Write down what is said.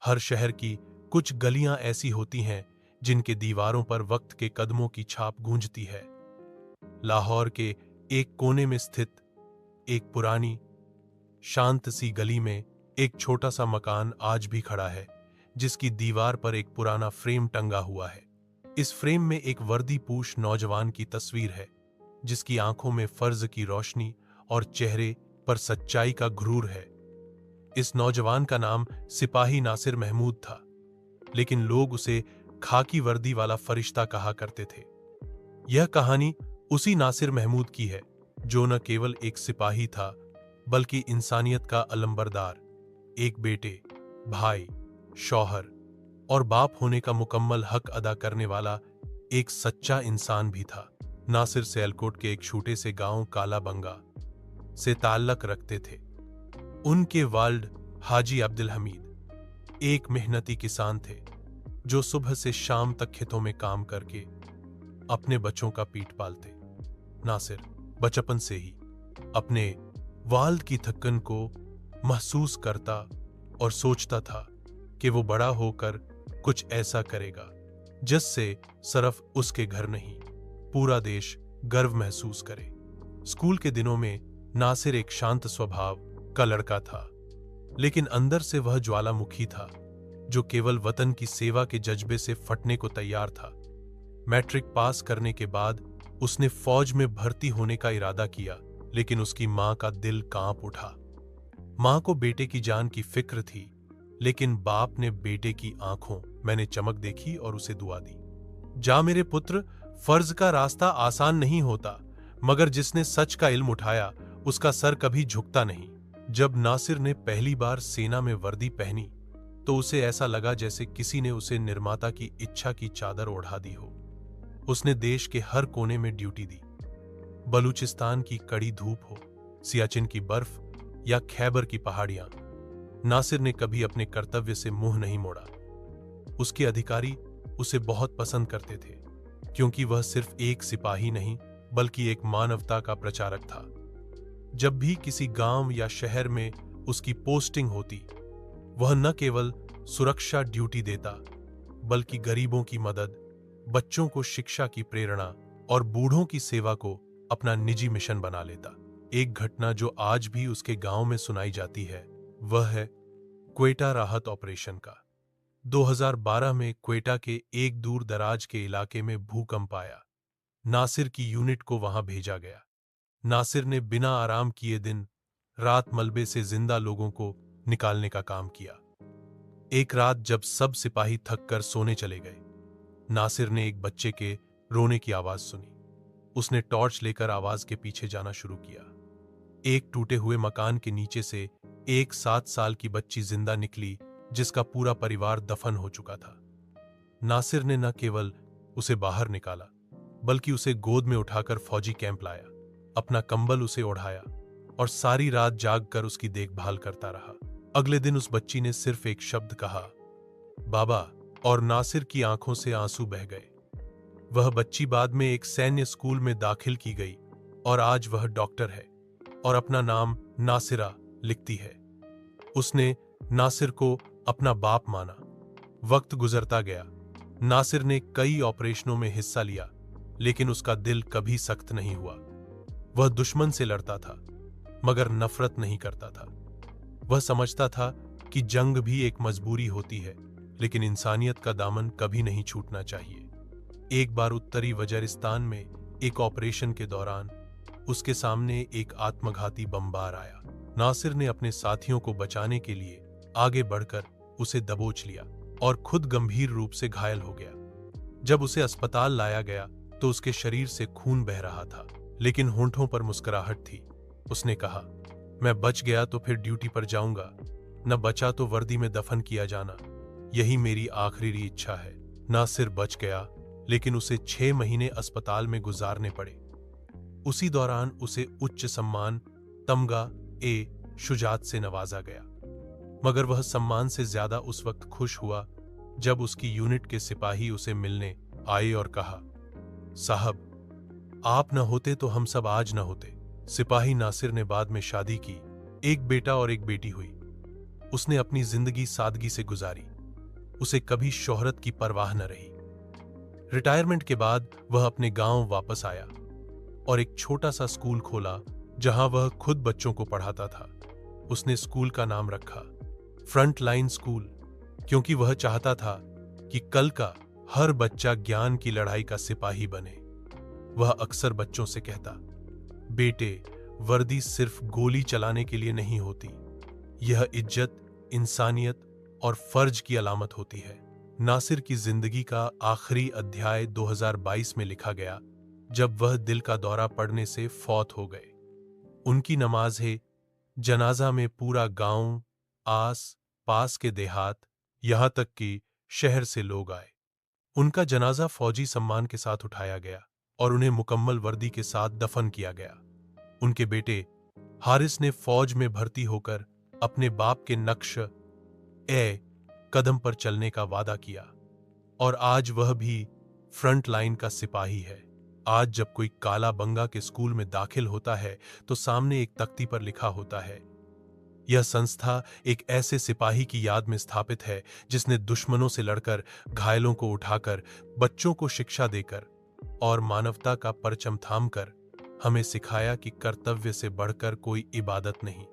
हर शहर की कुछ गलियां ऐसी होती हैं जिनके दीवारों पर वक्त के कदमों की छाप गूंजती है। लाहौर के एक कोने में स्थित एक पुरानी शांत सी गली में एक छोटा सा मकान आज भी खड़ा है, जिसकी दीवार पर एक पुराना फ्रेम टंगा हुआ है। इस फ्रेम में एक वर्दीपूश नौजवान की तस्वीर है, जिसकी आंखों में फर्ज की रोशनी और चेहरे पर सच्चाई का घुरूर है। इस नौजवान का नाम सिपाही नासिर महमूद था, लेकिन लोग उसे खाकी वर्दी वाला फरिश्ता कहा करते थे। यह कहानी उसी नासिर महमूद की है जो न केवल एक सिपाही था, बल्कि इंसानियत का अलंबरदार, एक बेटे, भाई, शौहर और बाप होने का मुकम्मल हक अदा करने वाला एक सच्चा इंसान भी था। नासिर सियालकोट के एक छोटे से गांव काला बंगा से ताल्लुक रखते थे। उनके वालिद हाजी अब्दुल हमीद एक मेहनती किसान थे जो सुबह से शाम तक खेतों में काम करके अपने बच्चों का पीठ पालते। नासिर बचपन से ही अपने वालिद की थकन को महसूस करता और सोचता था कि वो बड़ा होकर कुछ ऐसा करेगा जिससे सिर्फ उसके घर नहीं, पूरा देश गर्व महसूस करे। स्कूल के दिनों में नासिर एक शांत स्वभाव का लड़का था, लेकिन अंदर से वह ज्वालामुखी था जो केवल वतन की सेवा के जज्बे से फटने को तैयार था। मैट्रिक पास करने के बाद उसने फौज में भर्ती होने का इरादा किया, लेकिन उसकी मां का दिल कांप उठा। मां को बेटे की जान की फिक्र थी, लेकिन बाप ने बेटे की आंखों मैंने चमक देखी और उसे दुआ दी। जा मेरे पुत्र, फर्ज का रास्ता आसान नहीं होता, मगर जिसने सच का इल्म उठाया उसका सर कभी झुकता नहीं। जब नासिर ने पहली बार सेना में वर्दी पहनी तो उसे ऐसा लगा जैसे किसी ने उसे निर्माता की इच्छा की चादर ओढ़ा दी हो। उसने देश के हर कोने में ड्यूटी दी, बलूचिस्तान की कड़ी धूप हो, सियाचिन की बर्फ या खैबर की पहाड़ियां। नासिर ने कभी अपने कर्तव्य से मुंह नहीं मोड़ा। उसके अधिकारी उसे बहुत पसंद करते थे, क्योंकि वह सिर्फ एक सिपाही नहीं बल्कि एक मानवता का प्रचारक था। जब भी किसी गांव या शहर में उसकी पोस्टिंग होती, वह न केवल सुरक्षा ड्यूटी देता, बल्कि गरीबों की मदद, बच्चों को शिक्षा की प्रेरणा और बूढ़ों की सेवा को अपना निजी मिशन बना लेता। एक घटना जो आज भी उसके गांव में सुनाई जाती है, वह है क्वेटा राहत ऑपरेशन का। 2012 में क्वेटा के एक दूर दराज के इलाके में भूकंप आया। नासिर की यूनिट को वहां भेजा गया। नासिर ने बिना आराम किए दिन रात मलबे से जिंदा लोगों को निकालने का काम किया। एक रात जब सब सिपाही थक कर सोने चले गए, नासिर ने एक बच्चे के रोने की आवाज सुनी। उसने टॉर्च लेकर आवाज के पीछे जाना शुरू किया। एक टूटे हुए मकान के नीचे से एक 7 साल की बच्ची जिंदा निकली, जिसका पूरा परिवार दफन हो चुका था। नासिर ने न केवल उसे बाहर निकाला, बल्कि उसे गोद में उठाकर फौजी कैंप लाया, अपना कंबल उसे ओढ़ाया और सारी रात जागकर उसकी देखभाल करता रहा। अगले दिन उस बच्ची ने सिर्फ एक शब्द कहा, बाबा, और नासिर की आंखों से आंसू बह गए। वह बच्ची बाद में एक सैन्य स्कूल में दाखिल की गई और आज वह डॉक्टर है और अपना नाम नासिरा लिखती है। उसने नासिर को अपना बाप माना। वक्त गुजरता गया। नासिर ने कई ऑपरेशनों में हिस्सा लिया, लेकिन उसका दिल कभी सख्त नहीं हुआ। वह दुश्मन से लड़ता था, मगर नफरत नहीं करता था। वह समझता था कि जंग भी एक मजबूरी होती है, लेकिन इंसानियत का दामन कभी नहीं छूटना चाहिए। एक बार उत्तरी वजीरिस्तान में एक ऑपरेशन के दौरान उसके सामने एक आत्मघाती बमबार आया। नासिर ने अपने साथियों को बचाने के लिए आगे बढ़कर उसे दबोच लिया और खुद गंभीर रूप से घायल हो गया। जब उसे अस्पताल लाया गया तो उसके शरीर से खून बह रहा था, लेकिन होंठों पर मुस्कुराहट थी। उसने कहा, मैं बच गया तो फिर ड्यूटी पर जाऊंगा, न बचा तो वर्दी में दफन किया जाना, यही मेरी आखिरी इच्छा है। नासिर बच गया, लेकिन उसे 6 महीने अस्पताल में गुजारने पड़े। उसी दौरान उसे उच्च सम्मान तमगा ए शुजात से नवाजा गया, मगर वह सम्मान से ज्यादा उस वक्त खुश हुआ जब उसकी यूनिट के सिपाही उसे मिलने आए और कहा, साहब, आप न होते तो हम सब आज न होते। सिपाही नासिर ने बाद में शादी की, एक बेटा और एक बेटी हुई। उसने अपनी जिंदगी सादगी से गुजारी, उसे कभी शोहरत की परवाह न रही। रिटायरमेंट के बाद वह अपने गांव वापस आया और एक छोटा सा स्कूल खोला जहां वह खुद बच्चों को पढ़ाता था। उसने स्कूल का नाम रखा फ्रंट लाइन स्कूल, क्योंकि वह चाहता था कि कल का हर बच्चा ज्ञान की लड़ाई का सिपाही बने। वह अक्सर बच्चों से कहता, बेटे, वर्दी सिर्फ गोली चलाने के लिए नहीं होती, यह इज्जत, इंसानियत और फर्ज की अलामत होती है। नासिर की जिंदगी का आखिरी अध्याय 2022 में लिखा गया, जब वह दिल का दौरा पड़ने से फौत हो गए। उनकी नमाज़ जनाजा में पूरा गांव, आस पास के देहात, यहां तक कि शहर से लोग आए। उनका जनाजा फौजी सम्मान के साथ उठाया गया और उन्हें मुकम्मल वर्दी के साथ दफन किया गया। उनके बेटे हारिस ने फौज में भर्ती होकर अपने बाप के नक्श ए कदम पर चलने का वादा किया और आज वह भी फ्रंट लाइन का सिपाही है। आज जब कोई काला बंगा के स्कूल में दाखिल होता है तो सामने एक तख्ती पर लिखा होता है, यह संस्था एक ऐसे सिपाही की याद में स्थापित है जिसने दुश्मनों से लड़कर, घायलों को उठाकर, बच्चों को शिक्षा देकर और मानवता का परचम थामकर हमें सिखाया कि कर्तव्य से बढ़कर कोई इबादत नहीं।